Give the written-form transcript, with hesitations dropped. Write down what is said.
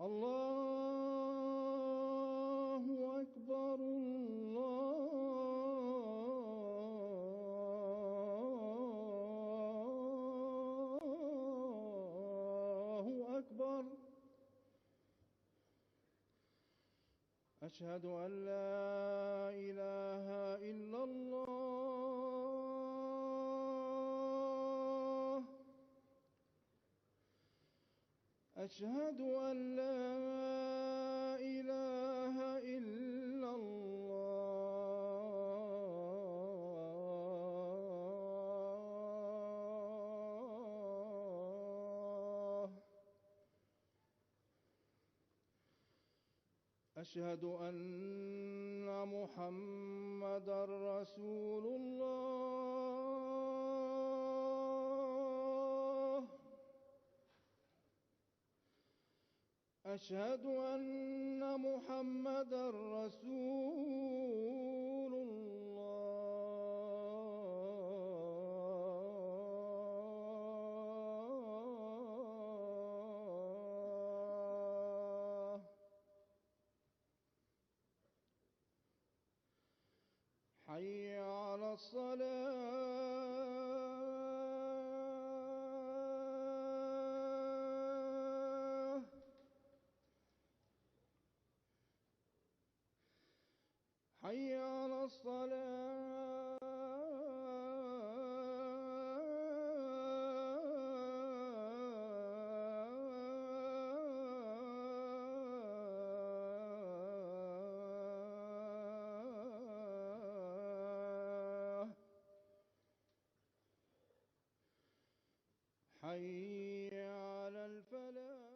الله أكبر. الله أكبر. أشهد أن لا إله إلا الله. أشهد أن لا إله إلا الله. أشهد أن محمدًا رسول الله. أشهد أن محمدًا رسول الله. حي على الصلاة. حي على الصلاة. حي على الفلاح.